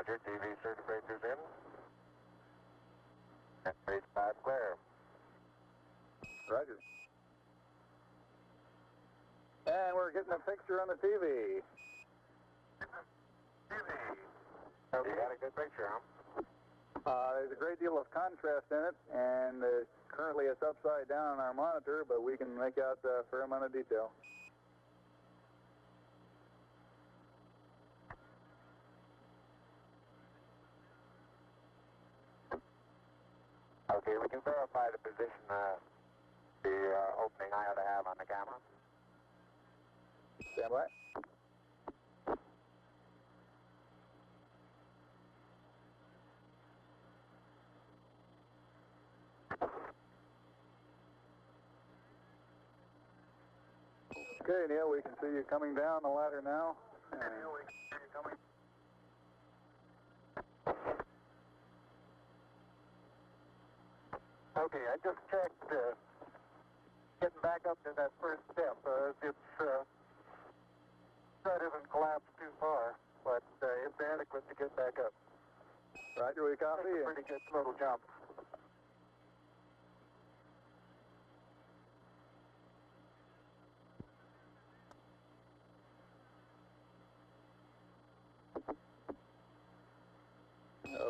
Roger, TV circuit breakers in. And base 5 clear. Roger. And we're getting a picture on the TV. Okay. You got a good picture, huh? There's a great deal of contrast in it, and currently it's upside down on our monitor, but we can make out a fair amount of detail. Okay, we can verify the position, the opening I ought to have on the camera. Stand by. Okay, Neil, we can see you coming down the ladder now. Neil, we can see you coming. Okay, I just checked getting back up to that first step. That isn't collapsed too far, but it's adequate to get back up. Roger, we copy. It's a pretty good little jump.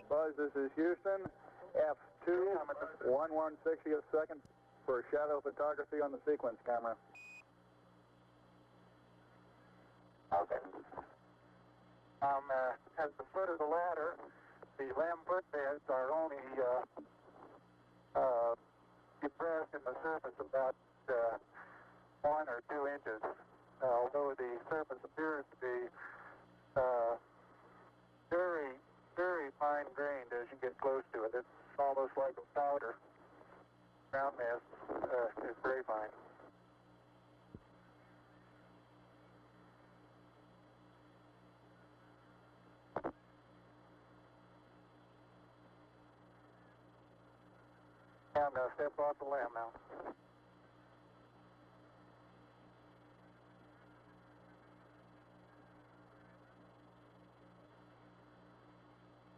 Buzz, this is Houston. F2, 1/160th second for shadow photography on the sequence camera. Okay. At the foot of the ladder, the lamb footbeds are only depressed in the surface about 1 or 2 inches, although the surface appears to be very, very fine-grained as you get close to it. It's almost like a powder. Ground mass is very fine. I'm going to step off the lamb now.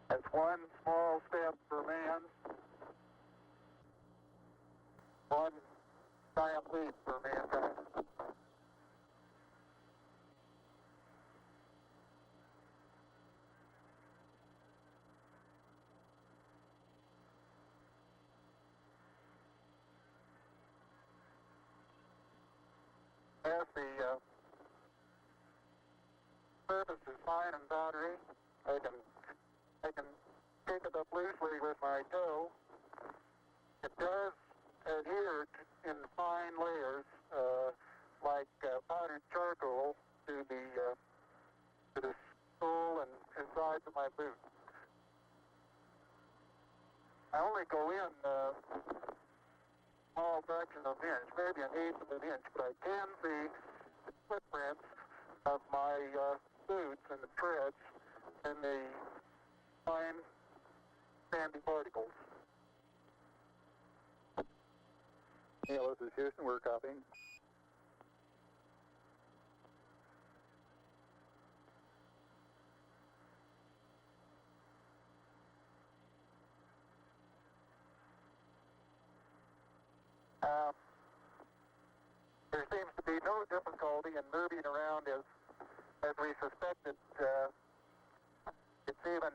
That's one small step for man, one giant leap for mankind. As the surface is fine and powdery, I can pick it up loosely with my toe. It does adhere in fine layers, like powdered charcoal, to the sole and sides of my boot. I only go in a small fraction of an inch, maybe an eighth of an inch, but I can see the footprints of my boots and the treads and the fine sandy particles. Neil, this is Houston. We're copying. There seems to be no difficulty in moving around as we suspected. It's even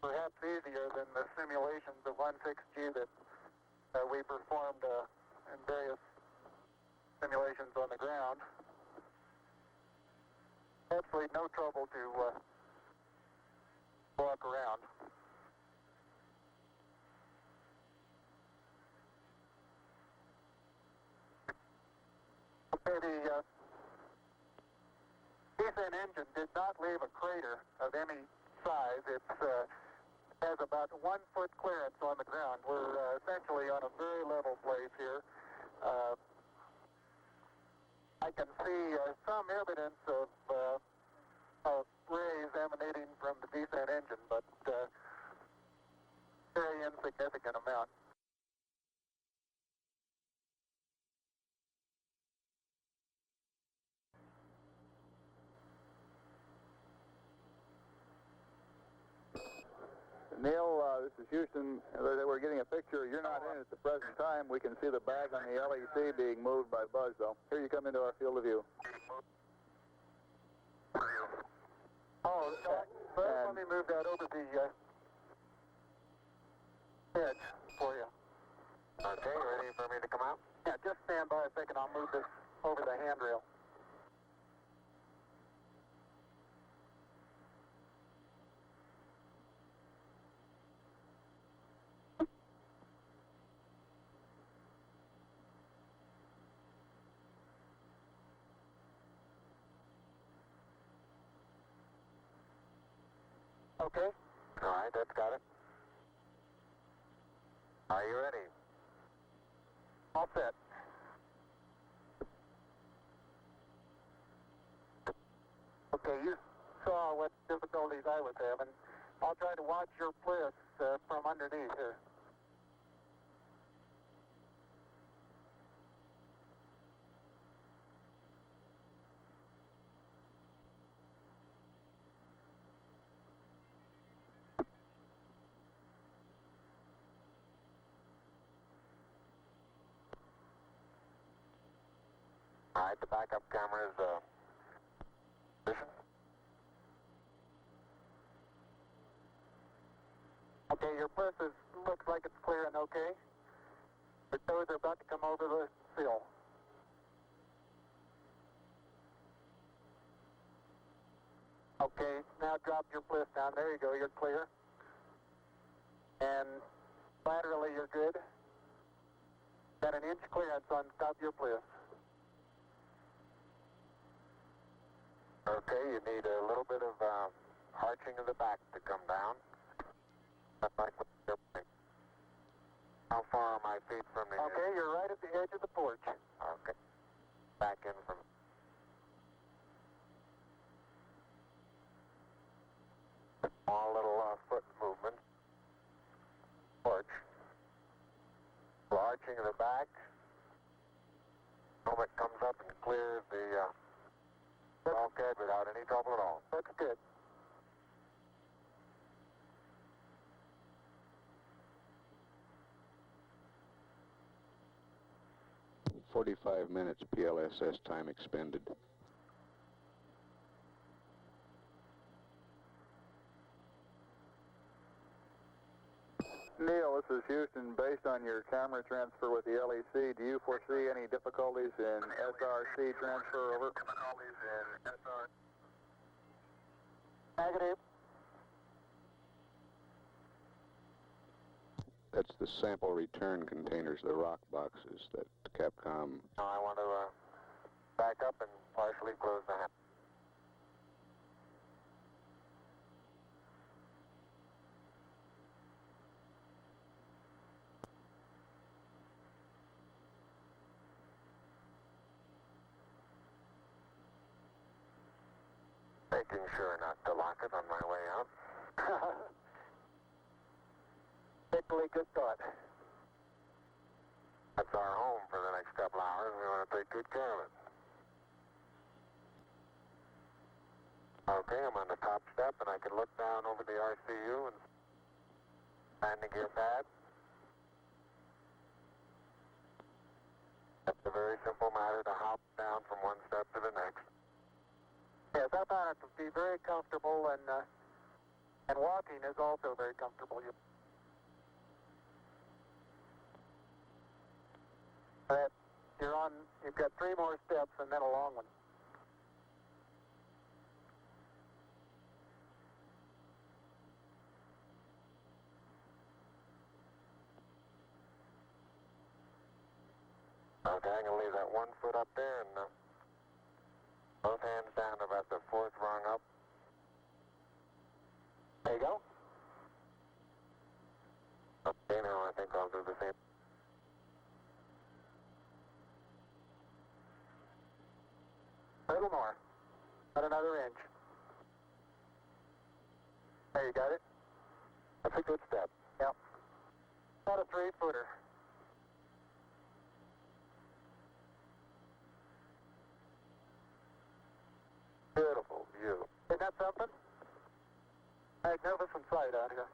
perhaps easier than the simulations of 16G that we performed in various simulations on the ground. Absolutely no trouble to walk around. The descent engine did not leave a crater of any size. It has about 1 foot clearance on the ground. We're essentially on a very level place here. I can see some evidence of rays emanating from the descent engine, but very insignificant amount. Neil, this is Houston. We're getting a picture. You're not in at the present time. We can see the bag on the LEC being moved by Buzz, though. Here you come into our field of view. Oh, Buzz, let me move that over the edge for you. Okay, ready for me to come out? Yeah, just stand by a second. I'll move this over the handrail. Okay. All right, that's got it. Are you ready? All set. Okay, you saw what difficulties I was having. I'll try to watch your bliss from underneath here. All right, the backup camera is position. Okay, your bliss looks like it's clear and okay. The toes are about to come over the sill. Okay, now drop your bliss down. There you go, you're clear. And laterally you're good. Got an inch clearance on top of your bliss. Okay, you need a little bit of arching of the back to come down. Like what you're doing. How far are my feet from the Okay, you're right at the edge of the porch. Okay. Back in from... Small little foot movement. Porch. Arching of the back. Moment comes up and clears the bulkhead without any trouble at all. Looks good. "45 minutes PLSS time expended." Neil, this is Houston. Based on your camera transfer with the LEC, do you foresee any difficulties in SRC transfer over? Difficulties in SR. Negative. That's the sample return containers, the rock boxes that Capcom... Now I want to back up and partially close the hatch. Making sure not to lock it on my way out. Particularly good thought. That's our home for the next couple hours. We want to take good care of it. Okay, I'm on the top step and I can look down over the RCU and landing gear pad. It's a very simple matter to hop down from one step to the next. Yes, I found it to be very comfortable, and walking is also very comfortable. You've got 3 more steps and then a long one. Okay, I'm going to leave that 1 foot up there and both hands down about the 4th rung up. There you go. Okay, now I think I'll do the same. A little more. About another inch. There, you got it? That's a good step. Yep. About a 3-footer. Beautiful view. Isn't that something? Magnificent sight out here.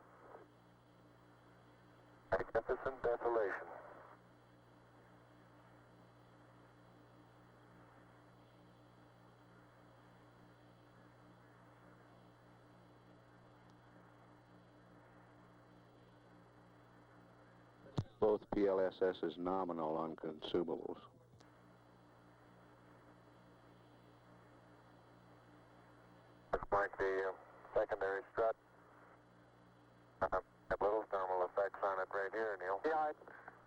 Magnificent desolation. Both PLSS is nominal on consumables. Looks like the secondary strut have little thermal effects on it right here, Neil. Yeah,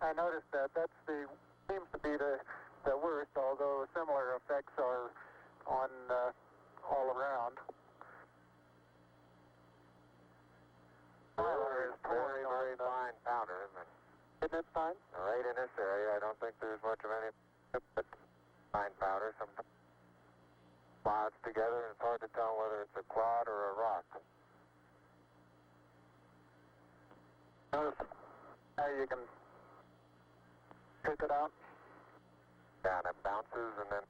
I noticed that. Seems to be the worst, although similar effects are on all around. It's very, very fine powder, isn't it? Isn't it fine? Right in this area, I don't think there's much of any but fine powder. Some clouds together, and it's hard to tell whether it's a clod or a rock. Notice how you can pick it out. Yeah, and it bounces and then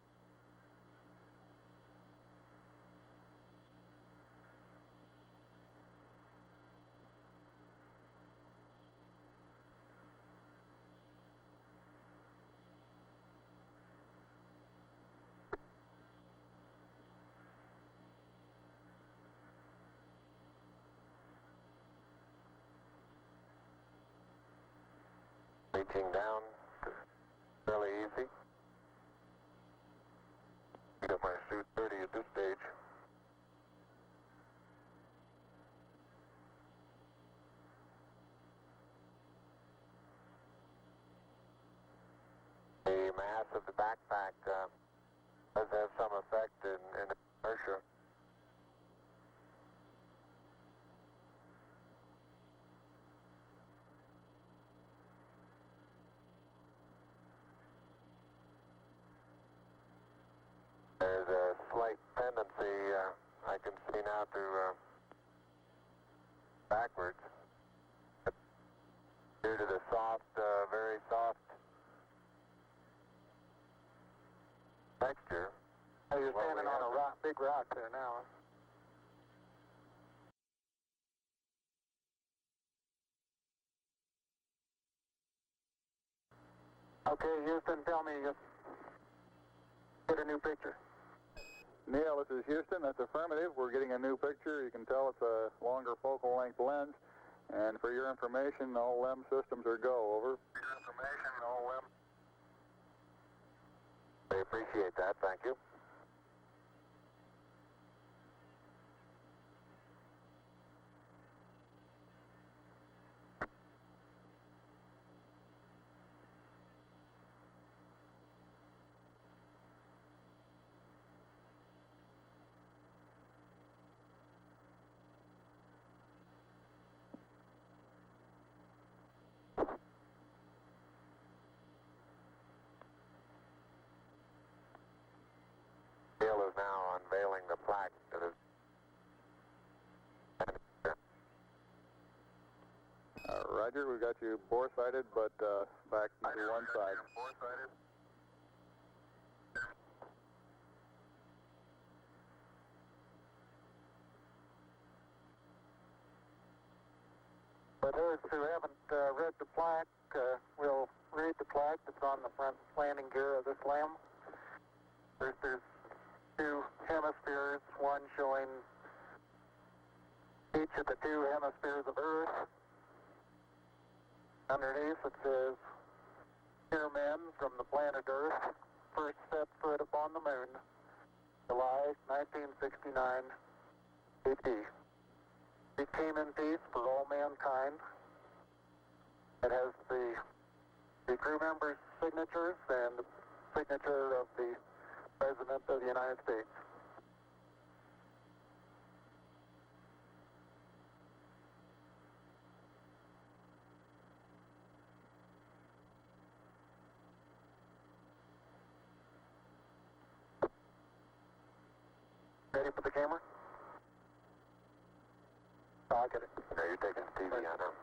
reaching down, fairly easy. Got my suit 30 at this stage. The mass of the backpack does have some effect in inertia. There's a slight tendency I can see now to backwards due to the soft, very soft texture. Oh, you're standing on a rock, big rock there now. Okay, Houston, tell me, get a new picture. Neil, this is Houston. That's affirmative. We're getting a new picture. You can tell it's a longer focal length lens. And for your information, all LEM systems are go. Over. For your information, all LEM. I appreciate that. Thank you. Is now unveiling the plaque that is. Roger, we got you bore-sighted, but back to one side. Bore-sighted. For those who haven't read the plaque, we'll read the plaque that's on the front landing gear of this LEM. There's two hemispheres, one showing each of the two hemispheres of Earth. Underneath it says, "Here men from the planet Earth first set foot upon the moon, July 1969 AD. It came in peace for all mankind." It has the crew members' signatures and the signature of the President of the United States. Ready for the camera? Oh, I get it. No, you're taking the TV on now.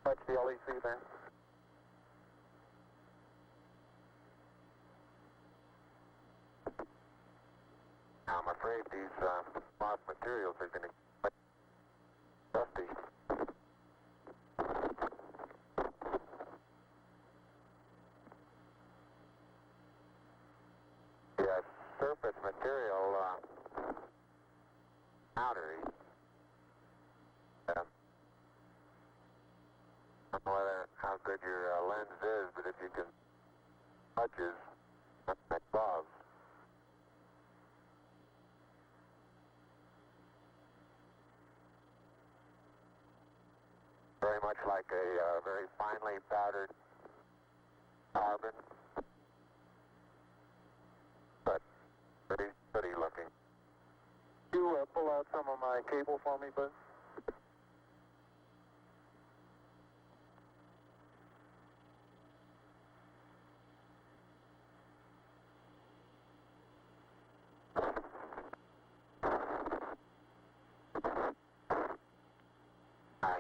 Watch the LEC there. I'm afraid these cloth materials are going to get dusty. lens is, but if you can touches above. Very much like a very finely powdered carbon, but pretty looking. You pull out some of my cable for me, Buzz?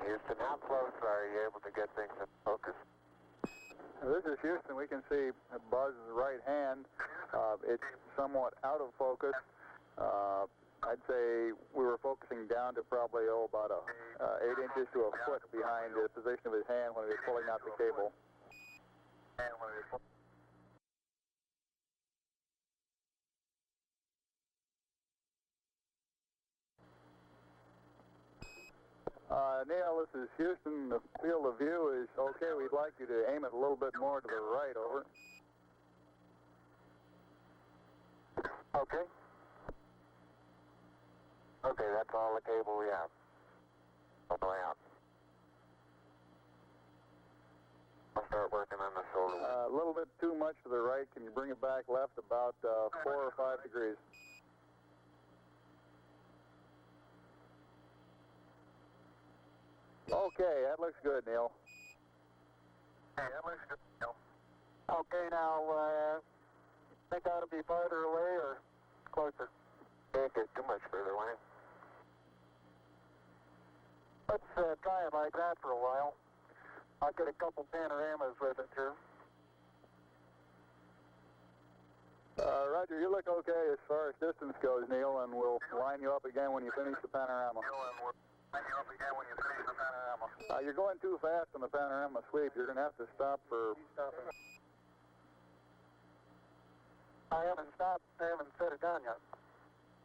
Houston, how close are you able to get things in focus? This is Houston. We can see Buzz's right hand. It's somewhat out of focus. I'd say we were focusing down to probably, about 8 inches to a foot behind the position of his hand when he was pulling out the cable. Neil, this is Houston. The field of view is okay. We'd like you to aim it a little bit more to the right, over. Okay. Okay, that's all the cable we have. All the way out. I'll start working on the shoulder. A little bit too much to the right. Can you bring it back left about 4 or 5 degrees? Okay, that looks good, Neil. Okay, that looks good, Neil. Okay, now, think I ought to be farther away or closer? Can't get too much further away. Let's try it like that for a while. I'll get a couple panoramas with it here. Roger, you look okay as far as distance goes, Neil, and we'll line you up again when you finish the panorama. You're going too fast on the panorama sweep. You're going to have to stop for... I haven't stopped. I haven't set it down yet.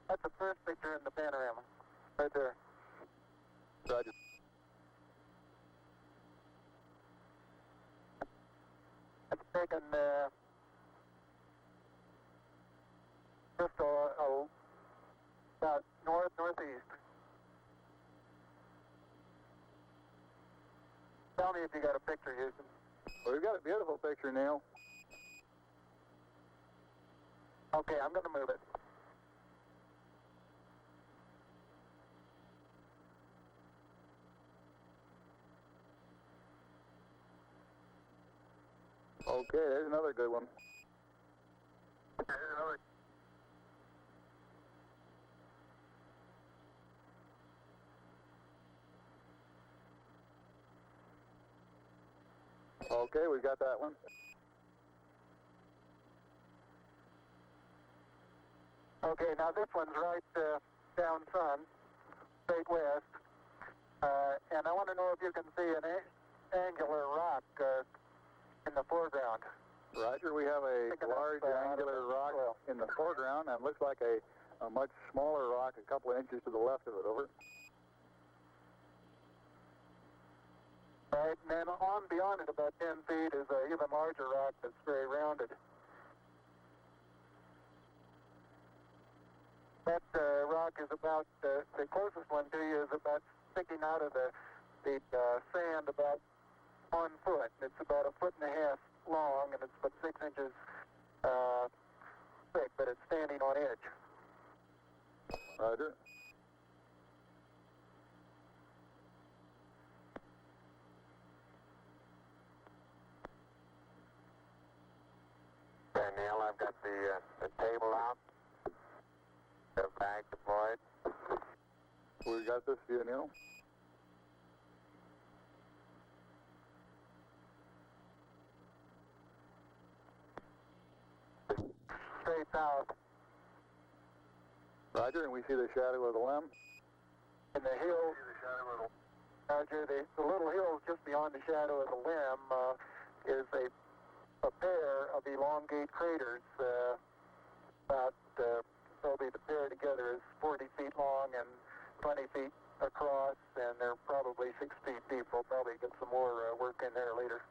That's the first picture in the panorama. Right there. Roger. It's taken just about northeast. Tell me if you got a picture, Houston. Well, we've got a beautiful picture, Neil. Okay, I'm going to move it. Okay, there's another good one. Okay, we got that one. Okay, now this one's right down sun, straight west, and I want to know if you can see an angular rock in the foreground. Roger, we have a large angular rock in the foreground, and it looks like a much smaller rock a couple of inches to the left of it, over. Right, and then on beyond it about 10 feet is an even larger rock that's very rounded. That rock is about, the closest one to you is about sticking out of the sand about 1 foot. It's about 1.5 feet long, and it's about 6 inches thick, but it's standing on edge. Roger. Okay, Neil, I've got the table out. The bag deployed. We got this view, Neil. Straight south. Roger, and we see the shadow of the limb. In the hills, Roger, the little hills just beyond the shadow of the limb is a pair of elongate craters. Probably the pair together is 40 feet long and 20 feet across, and they're probably 6 feet deep. We'll probably get some more work in there later.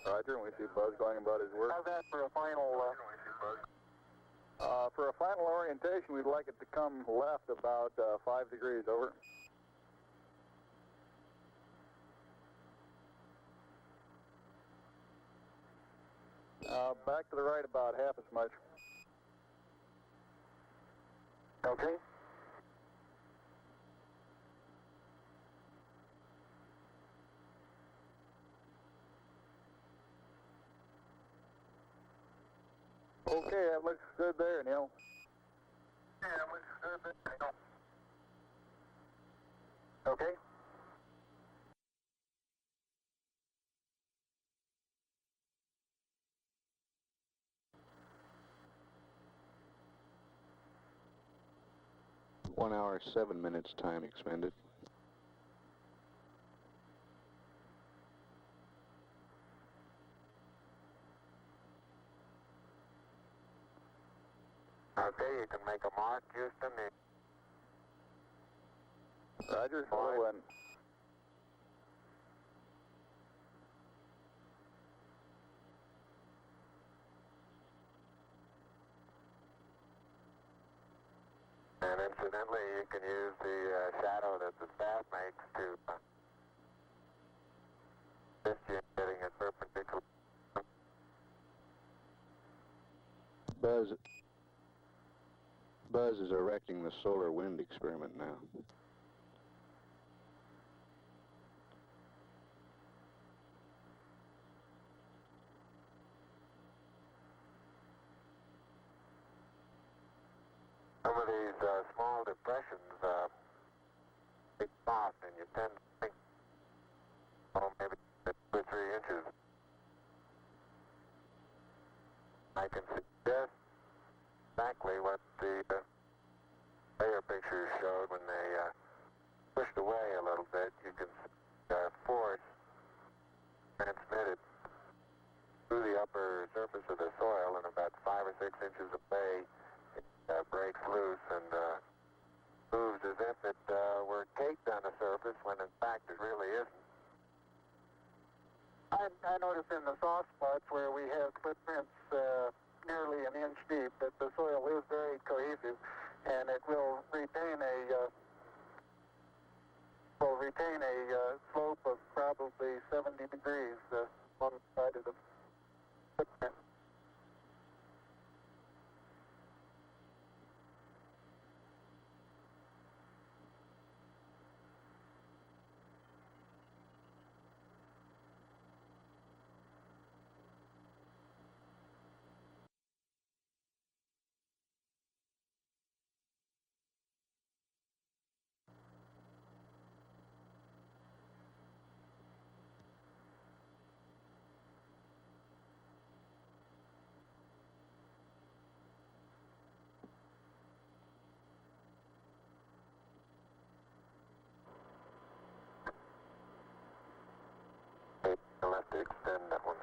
Roger, and we see Buzz going about his work. How's that for a final? For a final orientation, we'd like it to come left about 5 degrees, over. Back to the right about half as much. Okay. Okay, that looks good there, Neil. Yeah, that looks good there, Neil. Okay. One hour, 7 minutes time expended. Okay, you can make a mark, Houston. Roger, hello, and And incidentally, you can use the shadow that the staff makes to assist you in getting it perpendicular. Buzz is erecting the solar wind experiment now. Some of these small depressions get soft, and you tend to think, oh, maybe 2 or 3 inches. I can suggest exactly what the layer pictures showed when they pushed away a little bit. You can see force transmitted through the upper surface of the soil, and about 5 or 6 inches away, it breaks loose and moves as if it were caked on the surface, when in fact it really isn't. I noticed in the soft spots where we have footprints nearly an inch deep that the soil is very cohesive, and it will retain a slope of probably 70 degrees on the side of the footprint. You'll have to extend that one.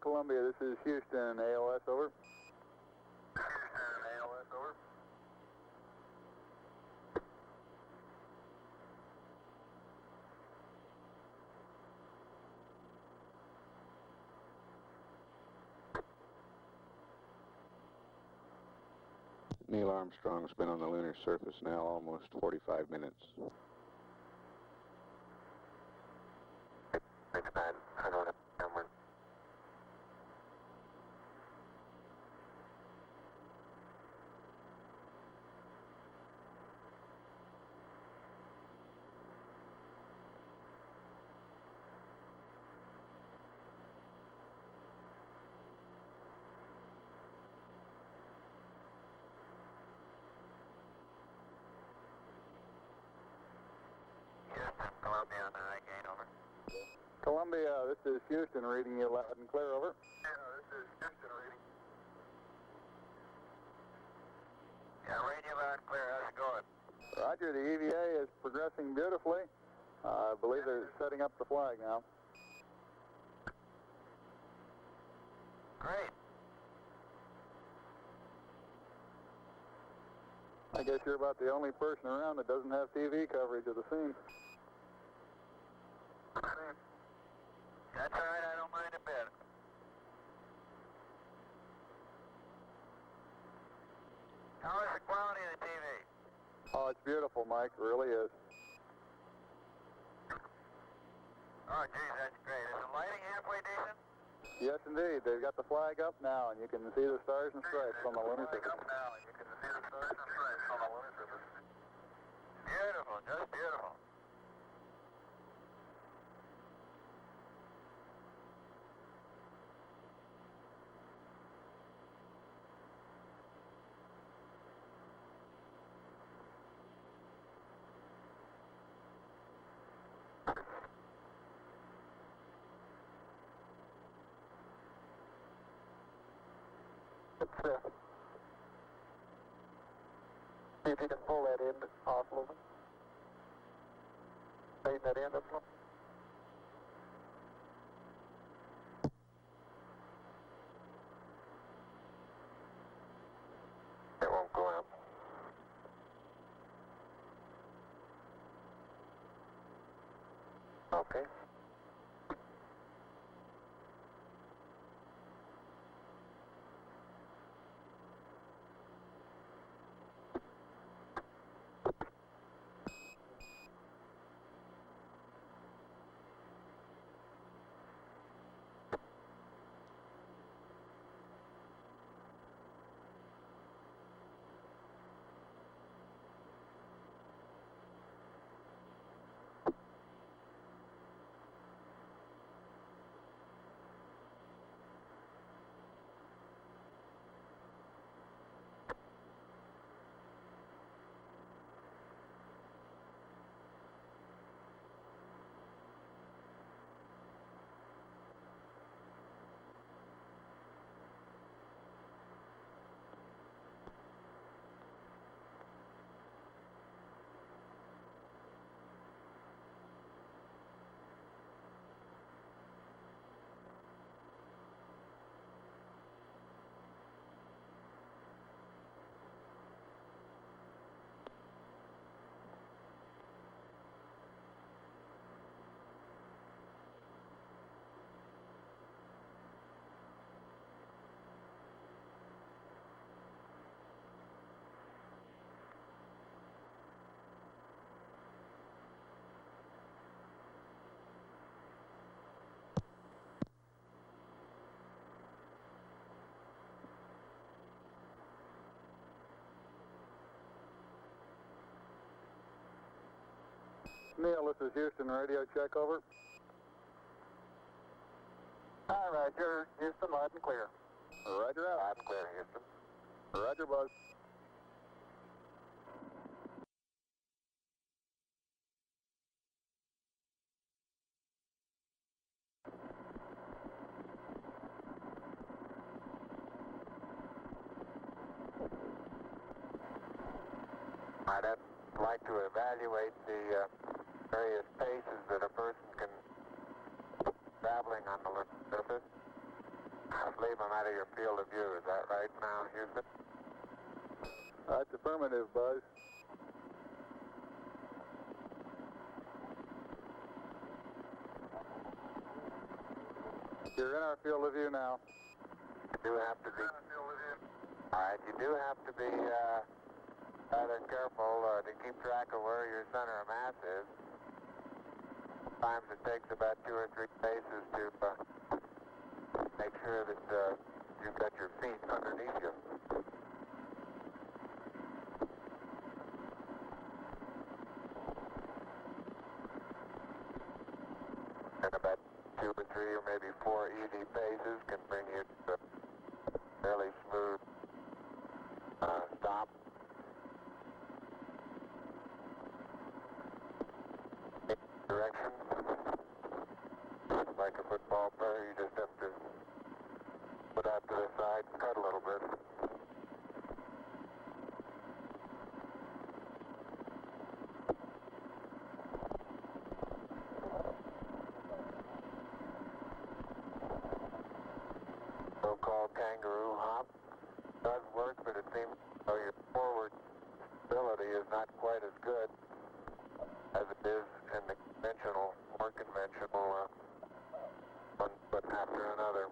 Columbia, this is Houston, ALS, over. Houston, ALS, over. Neil Armstrong's been on the lunar surface now almost 45 minutes. It's bad. I don't have a camera. Houston, Columbia on the high gain, over. Columbia, this is Houston, reading you loud and clear, over. Yeah, this is Houston reading. Yeah, radio loud and clear. How's it going? Roger, the EVA is progressing beautifully. I believe they're setting up the flag now. I guess you're about the only person around that doesn't have TV coverage of the scene. That's all right, I don't mind a bit. How is the quality of the TV? Oh, it's beautiful, Mike. It really is. Oh, geez, that's great. Is the lighting halfway decent? Yes, indeed. They've got the flag up now, and you can see the stars and stripes on the lunar surface. Beautiful, just beautiful. See if you can pull that end off a little bit. Straighten that end up a little. It won't go out. Okay. Neil, this is Houston radio check over. Hi, Roger. Houston, loud and clear. Roger out. Loud and clear, Houston. Roger, Buzz. I'd like to evaluate the various paces that a person can traveling on the lunar surface. Leave them out of your field of view. Is that right now, Houston? That's affirmative, Buzz. You're in our field of view now. You do have to be. All right, you do have to be rather careful to keep track of where your center of mass is. Sometimes it takes about 2 or 3 paces to make sure that you've got your feet underneath you. And about 2 or 3 or maybe 4 easy paces can bring you to a fairly smooth stop. Direction. Like a football player, you just have to put out to the side and cut a little bit. So-called kangaroo hop does work, but it seems as though you're forward still not quite as good as it is in the conventional, more conventional one foot after another.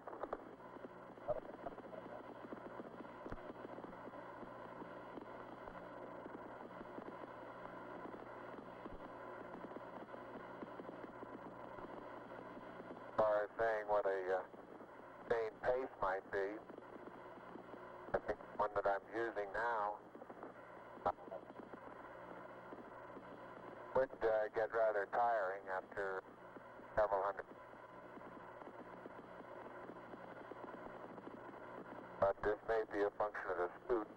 As far as saying what a sustained pace might be, I think the one that I'm using now would get rather tiring after several hundred. But this may be a function of the suit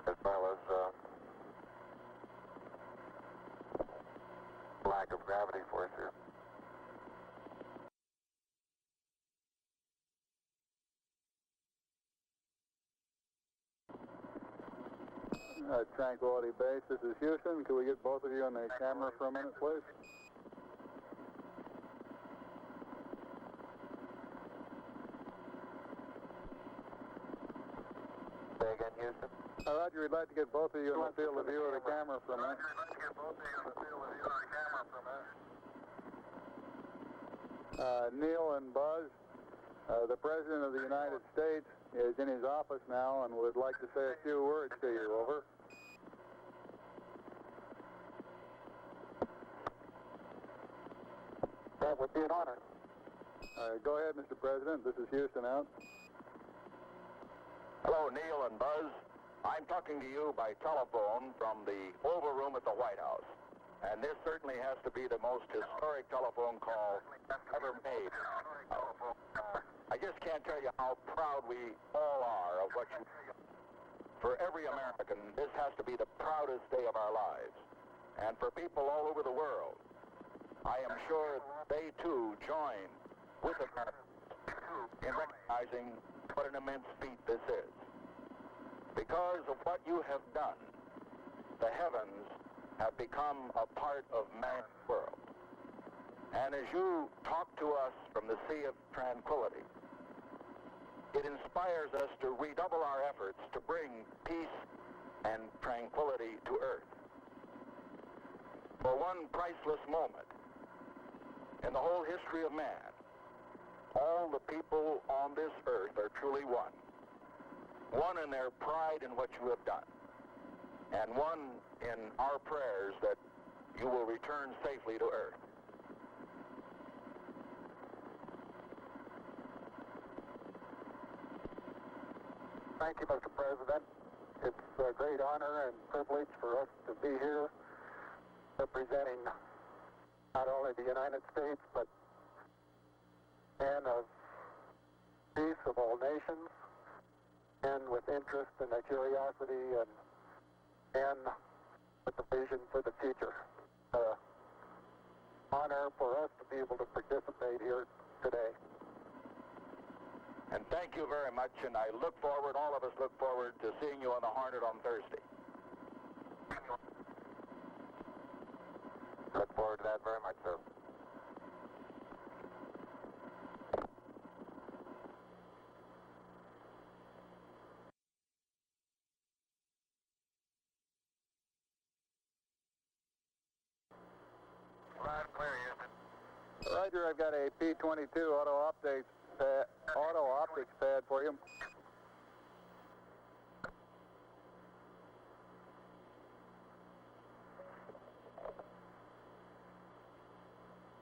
as well as lack of gravity force here. Tranquility Base, this is Houston. Can we get both of you on the camera for a minute, please? Say again, Houston? Roger, we'd like to get both of you in the field of view of the camera for a minute. Neil and Buzz, the President of the United States is in his office now and would like to say a few words to you. Over. That would be an honor. Go ahead, Mr. President. This is Houston out. Hello, Neil and Buzz. I'm talking to you by telephone from the Oval Room at the White House. And this certainly has to be the most historic telephone call ever made. I just can't tell you how proud we all are of what you do. For every American, this has to be the proudest day of our lives. And for people all over the world, I am sure they too join with America in recognizing what an immense feat this is. Because of what you have done, the heavens have become a part of man's world. And as you talk to us from the Sea of Tranquility, it inspires us to redouble our efforts to bring peace and tranquility to Earth. For one priceless moment in the whole history of man, all the people on this earth are truly one. One in their pride in what you have done, and one in our prayers that you will return safely to Earth. Thank you, Mr. President. It's a great honor and privilege for us to be here representing not only the United States, but men of peace of all nations, and with interest and a curiosity and with the vision for the future. Honor for us to be able to participate here today. And thank you very much, and I look forward, all of us look forward to seeing you on the Hornet on Thursday. Look forward to that very much, sir. Loud and clear, Houston. Roger, I've got a P-22 auto optics pad for you.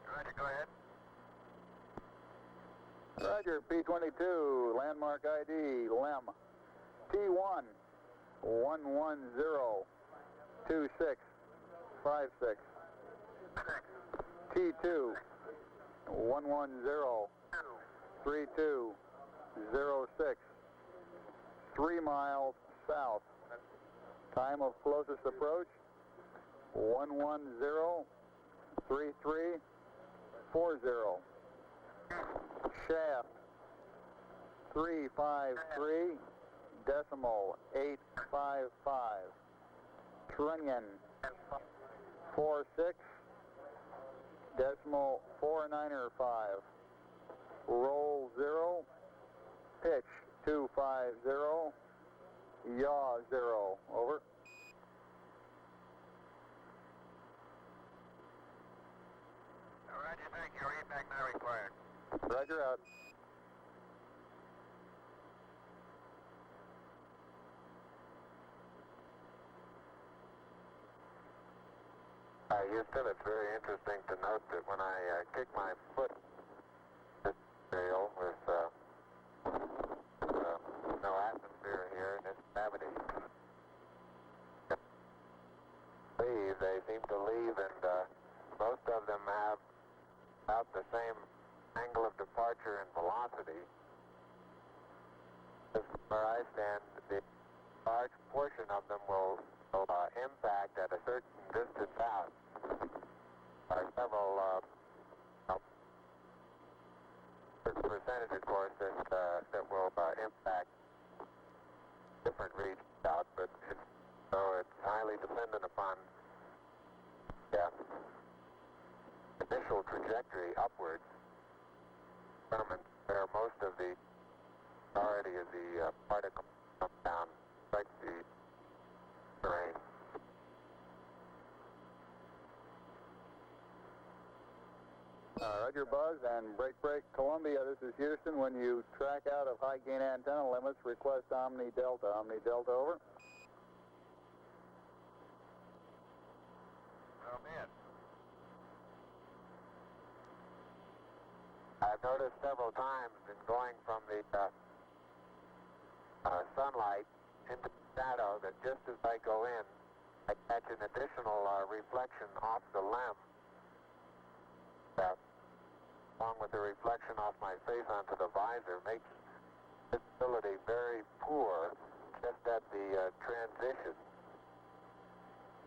Roger, go ahead. Roger, P-22, landmark ID, LEM, T1, 1102656. T2, 1103206. 3 miles south. Time of closest approach, 1103340. Shaft, 353.855. Trunnion, 46.495. Roll 0. Pitch 250. Yaw 0. Over. Roger, out. Houston, it's very interesting to note that when I kick my foot this trail with no atmosphere here and it's gravity, they seem to leave, and most of them have about the same angle of departure and velocity. Where I stand, the large portion of them will impact at a certain distance out. There are several certain percentage, of course, that will impact different regions out, but so it's highly dependent upon initial trajectory upwards, where most of the priority of the particle comes down, strikes the terrain. Roger, Buzz, and break, Columbia, this is Houston. When you track out of high gain antenna limits, request Omni Delta, over. Oh, man. I've noticed several times in going from the sunlight into the shadow that just as I go in, I catch an additional reflection off the lens, along with the reflection off my face onto the visor, makes visibility very poor just at the transition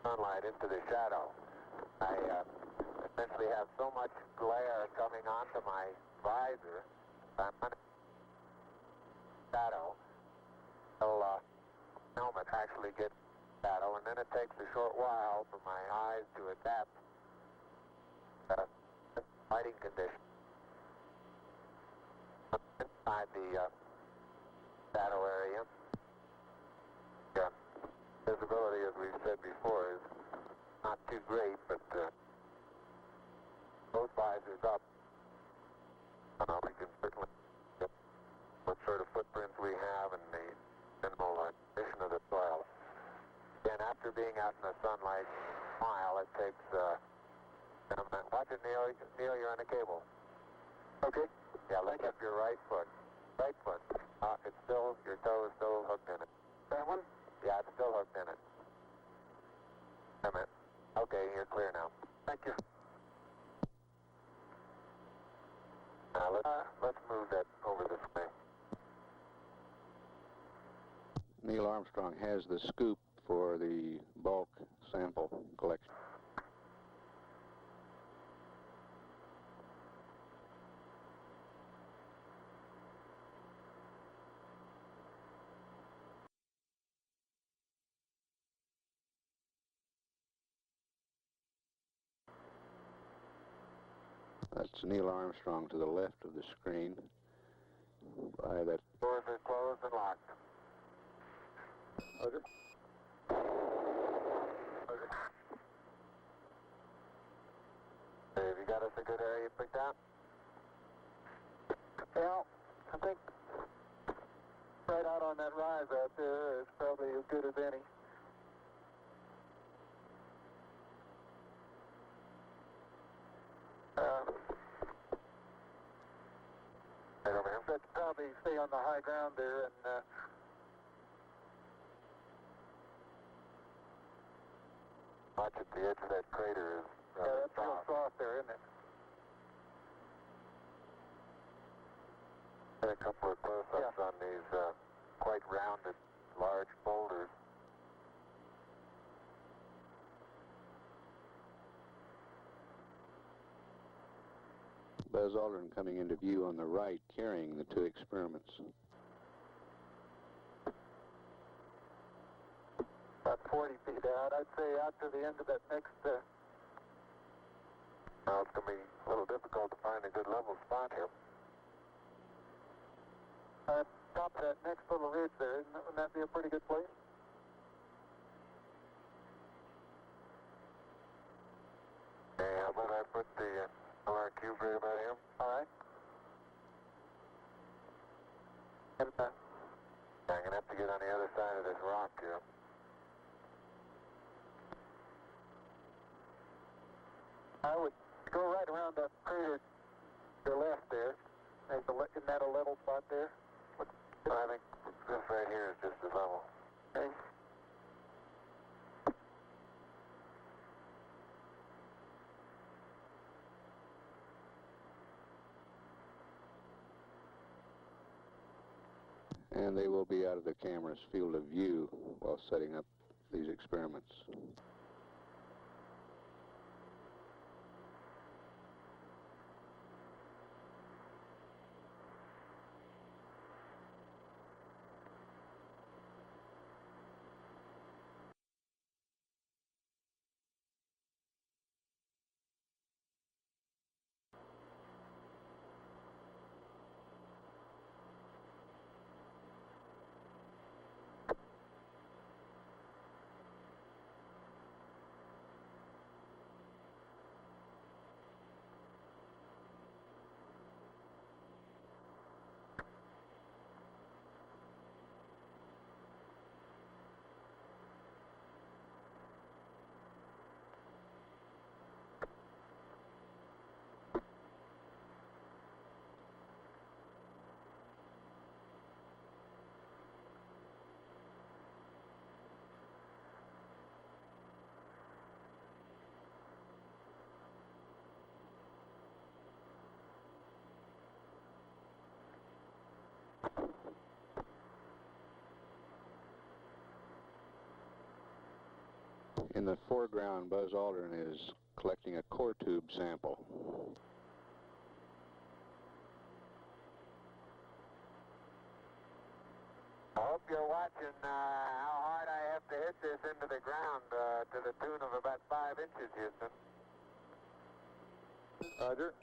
sunlight into the shadow. I essentially have so much glare coming onto my visor, I'm under shadow until helmet actually gets shadow, and then it takes a short while for my eyes to adapt lighting conditions. Inside the shadow area, visibility, as we've said before, is not too great, but both visors up, we can certainly get what sort of footprints we have and the minimal condition of the soil. Again, after being out in the sunlight a while, it takes watch it, Neil. Neil, you're on the cable. Okay. Yeah, lift up your right foot. Right foot. It's still, your toe is still hooked in it. That one? Yeah, it's still hooked in it. Wait a minute. Okay, you're clear now. Thank you. Now let's move that over this way. Neil Armstrong has the scoop for the bulk sample collection. That's Neil Armstrong to the left of the screen. By that. Doors are closed and locked. Roger. Hey, have you got us a good area picked out? Well, I think right out on that rise out there is probably as good as any. Right over here. Let's probably stay on the high ground there and Watch at the edge of that crater is that's real soft there, isn't it? Get a couple of close-ups on these quite rounded, large boulders. Buzz Aldrin coming into view on the right, carrying the two experiments. About 40 feet out. I'd say out to the end of that next... Now it's going to be a little difficult to find a good level spot here. Top of that next little ridge there, wouldn't that be a pretty good place? Yeah, how about I put the LR cube right about here? All right. rock here. I would go right around that crater to the left there. Isn't that a level spot there? I think this right here is just a level. Okay. And they will be out of the camera's field of view while setting up these experiments. In the foreground, Buzz Aldrin is collecting a core tube sample. I hope you're watching how hard I have to hit this into the ground to the tune of about 5 inches, Houston. Roger.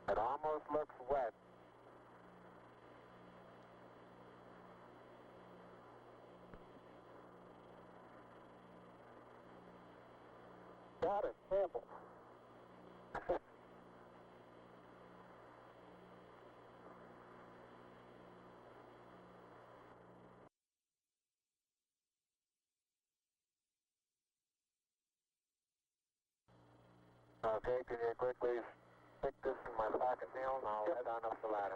It almost looks wet. Got it. Sample. Okay, can you quickly stick this in my pocket, Neil, and I'll head on up the ladder.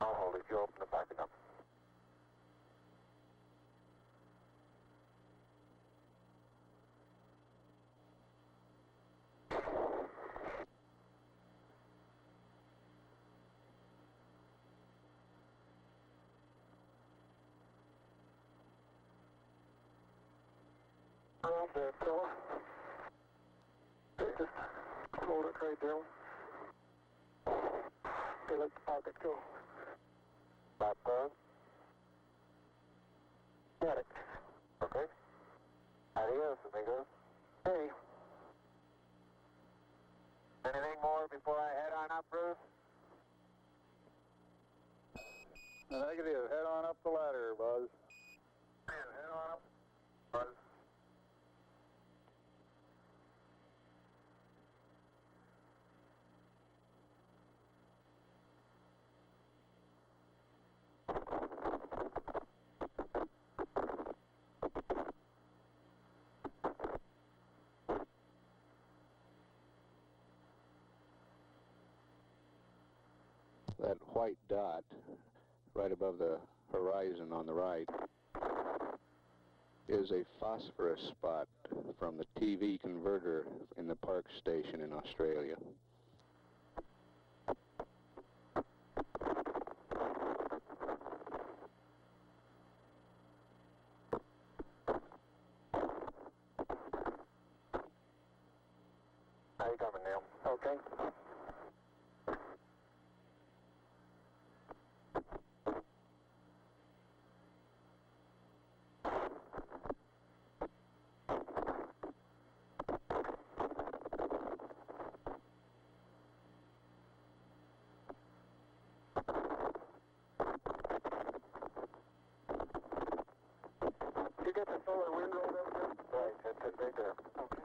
I'll hold it. You open the pocket up. Around there, Phil. Just hold it right there. Okay, let the pocket go. Stop those. Got it. Okay. Adios, amigos. Hey. Anything more before I head on up, Bruce? Negative. Head on up the ladder, Buzz. Head on up, Buzz. That white dot right above the horizon on the right is a phosphorus spot from the TV converter in the Park Station in Australia. How you coming, Neil? Okay. get the solar wind rolled over there? Right, that's it right there. Okay.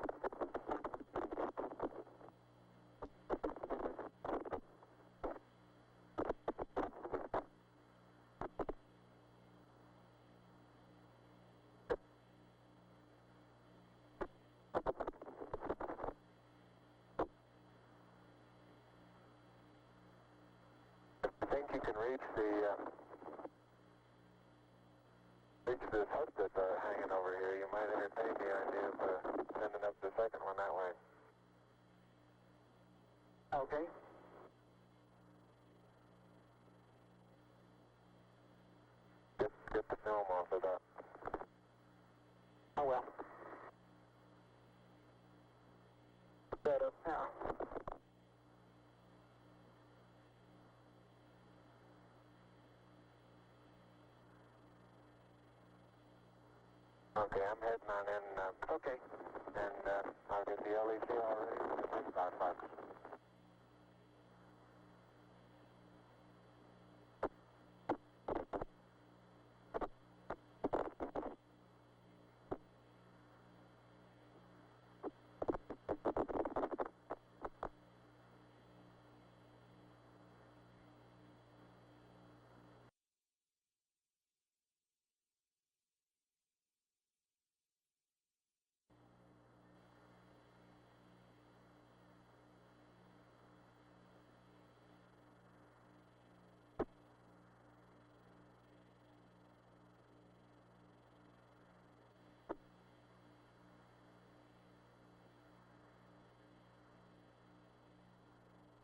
I think you can reach this hook that's hanging over here. You might entertain the idea of sending up the second one that way. Okay. Get the film off of that. Oh well. Better now. Okay, I'm heading on in. Okay. And I'll get the LEC already in my start box.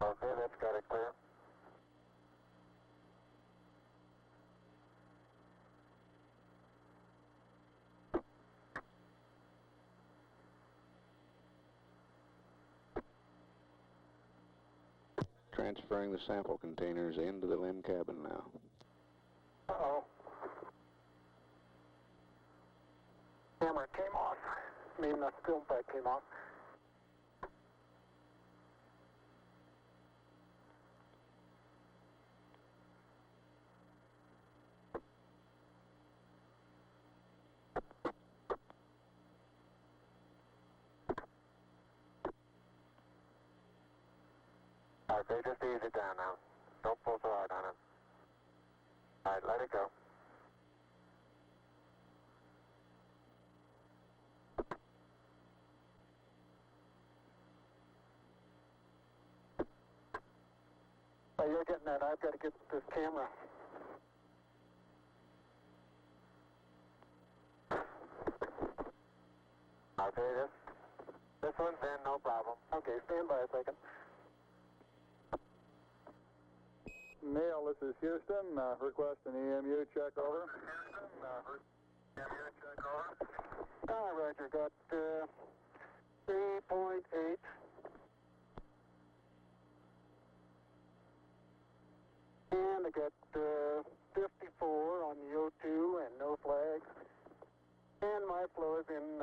Okay, that's got it clear. Transferring the sample containers into the limb cabin now. Uh-oh. Camera came off. I mean, the film pack came off. Okay, just ease it down now. Don't pull so hard on it. Alright, let it go. Oh, you're getting that. I've got to get this camera. Okay, this one's in, no problem. Okay, stand by a second. Neil, this is Houston. Request an EMU check over. Roger, got 3.8. And I got 54 on the O2 and no flags. And my flow is in.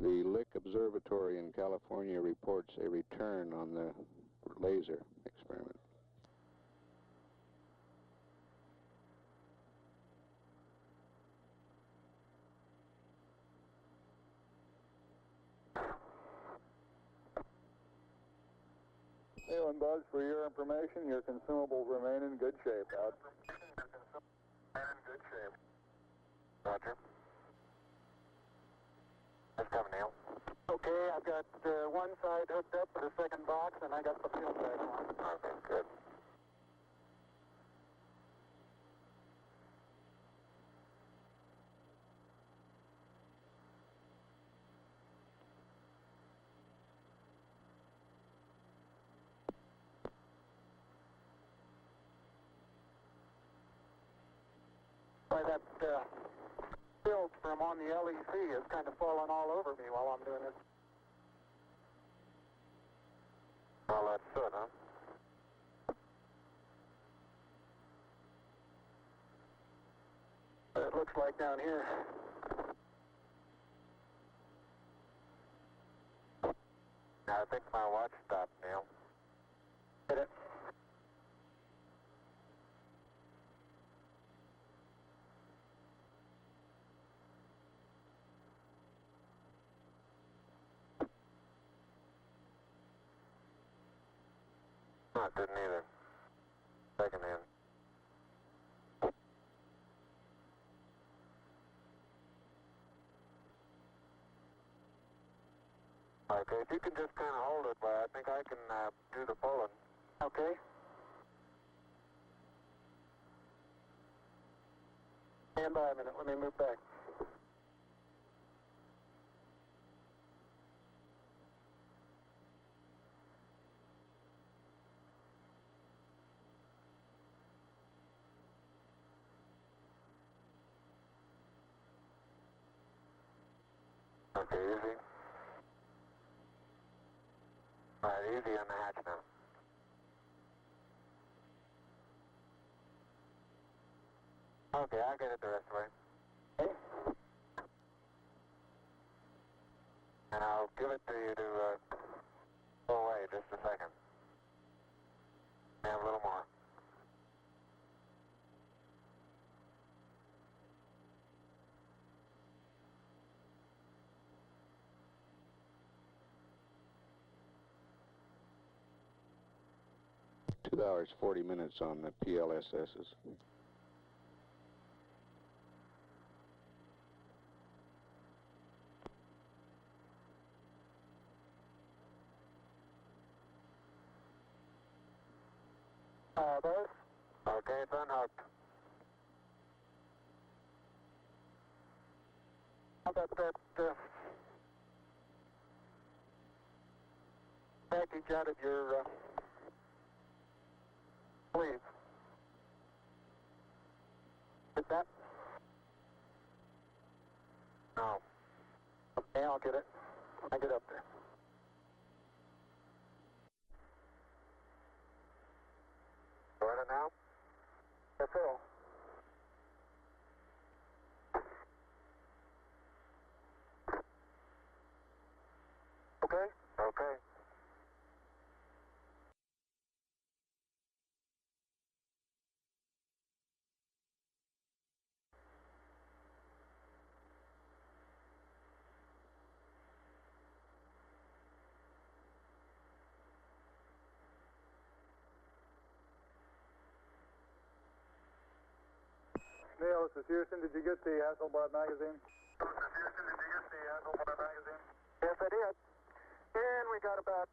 The Lick Observatory in California reports a return on the laser experiment. Neil and Buzz, for your information, your consumables remain in good shape. Out. Roger Roger. It's coming, Neil. Okay, I've got one side hooked up to the second box, and I got the film back on. Okay, good. By that film from on the LEC is kind of falling all over me while I'm doing this. Well, that's good, huh? It looks like down here. I think my watch stopped, Neil. Hit it. No, it didn't either. Second hand. Okay, if you can just kind of hold it, but I think I can do the pulling. Okay. Stand by a minute. Let me move back. Okay, easy. All right, easy on the hatch now. Okay, I'll get it the rest of the way. Okay. And I'll give it to you to go away just a second. And a little more. Two hours, 40 minutes on the PLSSs. Those? Okay, it's unhooked. How about that package out of your sleeve? Get that? No. Okay, I'll get it when I get up there. Got it now? Yes, sir. Okay? Okay. Neil, this is Houston. Did you get the Hasselblad magazine? Yes, I did. And we got about,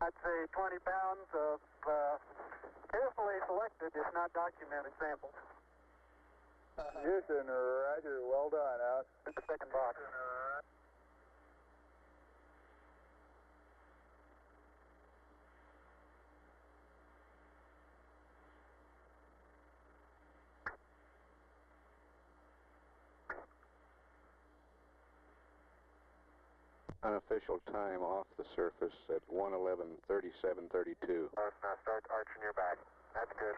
I'd say 20 pounds of carefully selected, if not documented, samples. Houston, roger. Well done. Out. In the second box. Unofficial time off the surface at 1:11:37:32. Now start arching your back. That's good.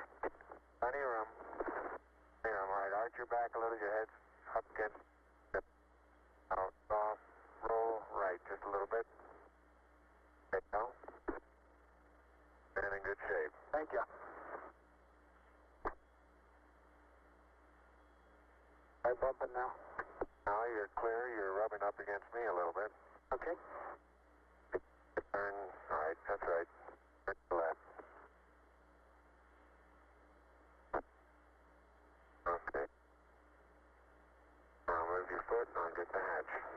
Plenty of room. Plenty of room. All right, arch your back a little. Your head's up against. Out, off, roll right just a little bit. There you go. And in good shape. Thank you. I'm bumping now. Now you're clear. You're rubbing up against me a little bit. Okay. Turn. All right, that's right. Turn to the left. Okay. report and I'll get the hatch.